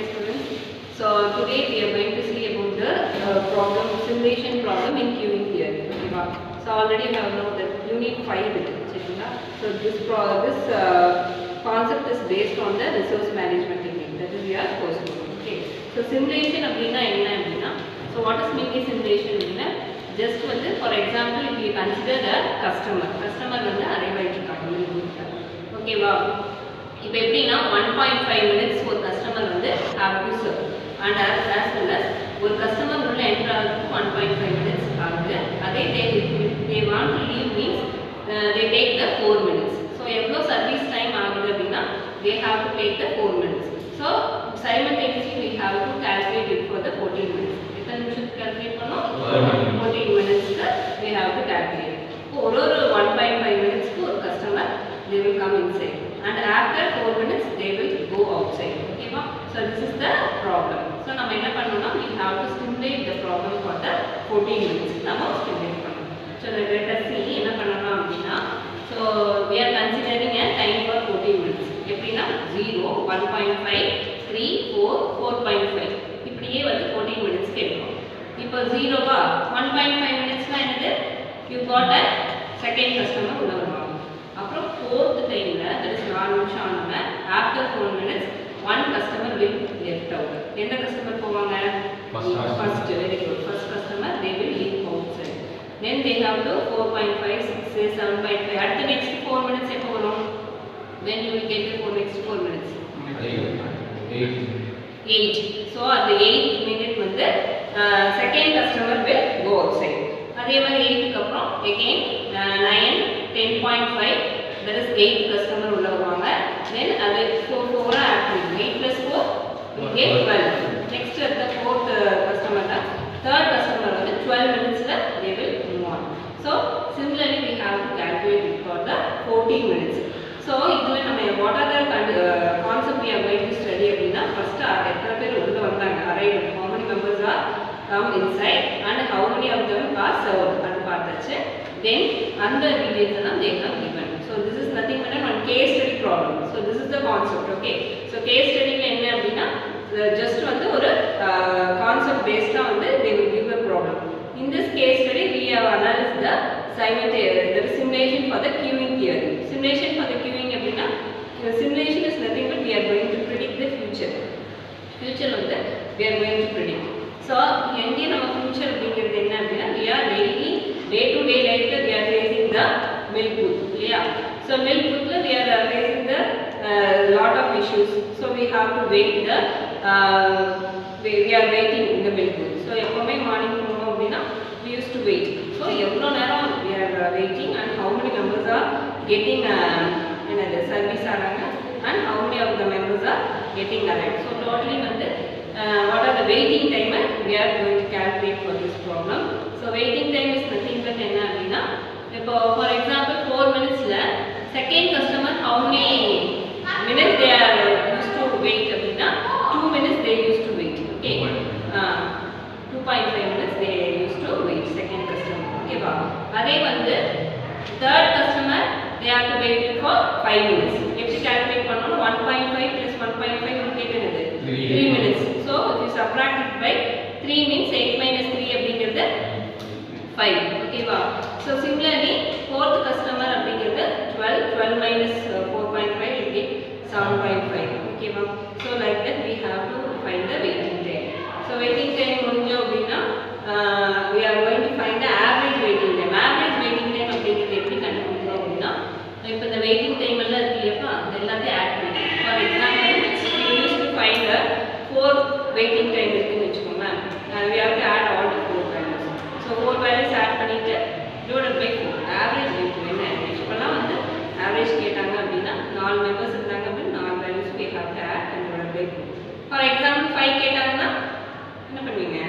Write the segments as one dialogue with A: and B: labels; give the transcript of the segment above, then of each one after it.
A: Hi students. So today we are going to see about the simulation problem in queuing theory. Okay, so already you have known that unit 5 it is. So this concept is based on the resource management technique. That is your course. Okay. So simulation அப்படினா என்ன அப்படினா, so what is mean simulation அப்படினா, just for example if you consider the customer வந்து arrive ஆயிட்டாங்க. Okay வா? இப்போ எப்படினா 1.5 minutes ஒரு கஸ்டமர் வந்து have to serve and as well as ஒரு கஸ்டமர் உள்ள என்டர் ஆகிறதுக்கு 1.5 minutes ஆகுது. அதே they want to leave means they take the 4 minutes. So எவ்வளோ சர்வீஸ் டைம் ஆகுது அப்படின்னா they have to take the 4 minutes. So simultaneously we have to calculate it for the 14 minutes. எத்தனை நிமிஷத்துக்கு calculate பண்ணோம்? 14 minutes we have to calculate. ஒரு 1.5 minutes ஒரு customer they will come inside and after 4 minutes they will go outside. Okay va? So this is the problem. So நம்ம என்ன பண்ணனும்னா we have to stimulate the problem for the 14 minutes. நம்ம stimulate பண்ணனும். So let us see என்ன பண்ணலாம் அப்படினா, so we are considering a time for 14 minutes. எப்படினா 0 1.5 3 4 4.5 இப்படியே வந்து 14 minutes எடுக்கும். இப்போ 0 வா 1.5 minutesனா என்னது? You got a second customer உள்ள வருவாங்க. அப்புறம் fourth timeல that is 4 நிமிஷம் ஆனோம்னா after 4 minutes one customer will left out. எந்த கஸ்டமர் போவாங்க? First, very good. First customer they will leave outside. Then they have to 4.5 6 7.5 at the next 4 minutes எப்போ வரும்? When you will get the next 4 minutes? 8. So at the 8th minute வந்து second customer will go outside. அதே மாதிரி 8 க்கு அப்புறம் again 9 10.5 that is 8 customer உள்ள வருவாங்க. Then அது 4 ஆட் பண்ணுங்க. 8 plus 4 will get 12. Next at the fourth customer தான் third customer வந்து 12 minutes ல they will move on. So similarly we have to calculate it for the 14 minutes. So இதுல நம்ம what are the concept we are going to study அப்படினா, first எத்தனை பேர் உள்ள வந்தாங்க, arrived, how many members are come inside and how many of them are served அது பார்த்தாச்சு. Then அந்த details எல்லாம் they have given. So this is nothing but one case study problem. So this is the concept. Okay. So case study ல என்ன அப்படினா, just வந்து ஒரு concept based on வந்து they will give a problem. In this case study we have analyzed the simulation for the queuing theory. Simulation for the queuing அப்படினா, simulation is nothing but we are going to predict the future. Future வந்து we are going to predict. So எங்கே நம்ம future அப்படிங்கிறது என்ன அப்படினா, we are daily day to day life we are facing the milk booth. Yeah. So milk booth we are facing the lot of issues. So we have to wait the we are waiting in the milk booth. So எப்பவுமே morning போனோம் அப்படினா we used to wait. So எவ்வளோ நேரம் we are waiting and how many members are getting என்னது service ஆறாங்க and how many of the members are getting arrived. So totally வந்து what are the waiting time we are going to calculate for this problem. So waiting time is nothing but என்ன அப்படினா, இப்போ for example 4 minutes ல second customer how many minutes they are used to wait அப்படினா 2 minutes they used to wait. Okay. 2.5 minutes they used to wait second customer. Okay வா? அதே வந்து third customer they have to wait for 5 minutes. எப்படி calculate பண்ணனும்? 1.5 plus 1.5 உங்களுக்கு என்னது? 3 minutes. So if you subtract it by 3 means 8 minus 3 அப்படிங்கிறது 5. Okay வா? So similarly fourth customer அப்படிங்கிறது 12 minus 4.5 will get 7.5. Okay வா? So like that we have to find the waiting time. So waiting time முடிஞ்சோம் அப்படினா we are going to find the average waiting time. Average waiting time அப்படிங்கிறது எப்படி கண்டுபிடிக்கணும் அப்படினா, இப்போ இந்த waiting time எல்லாம் இருக்கு இல்லையா, அது எல்லாத்தையும் ஆட் பண்ணிக்கலாம். For example you used to find the 4 waiting time இருக்குன்னு வெச்சுக்கோங்க. We have to add all the 4 values. So 4 values add பண்ணிட்டு divided by 4 average waiting என்ன இப்போலாம் வந்து average கேட்டாங்க அப்படினா 4 members இருந்தாங்க அப்படினா 4 values we have to add and divided by 4. For example 5 கேட்டாங்கன்னா என்ன பண்ணுவீங்க?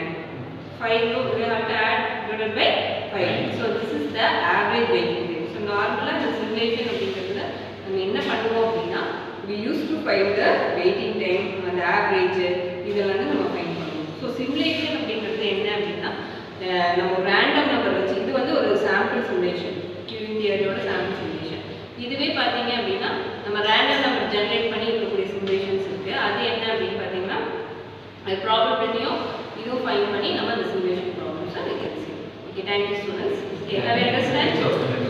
A: 5 we have to add divided by 5. So this is the average waiting time. So normally the simulation அப்படிங்கிறது நம்ம என்ன பண்ணுவோம் அப்படினா, we used to find the waiting time and the average இதெல்லாம் நம்ம ஃபைண்ட் பண்ணுவோம். So simulation அப்படிங்கிறது என்ன அப்படினா, நம்ம random நம்பர் வச்சு இது வந்து ஒரு சாம்பிள் சிமுலேஷன், queuing theory-யோட சாம்பிள் சிமுலேஷன். இதுவே பாத்தீங்க அப்படினா நம்ம random நம்பர் ஜெனரேட் பண்ணி இருக்கக்கூடிய சிமுலேஷன்ஸ் இருக்கு. அது என்ன அப்படினு பாத்தீங்கன்னா அது ப்ராப்ளத்தையும் இதுவும் ஃபைண்ட் பண்ணி நம்ம அந்த simulation ப்ராப்ளம்ஸை we can see. Okay, thank you students. Okay, have you understand?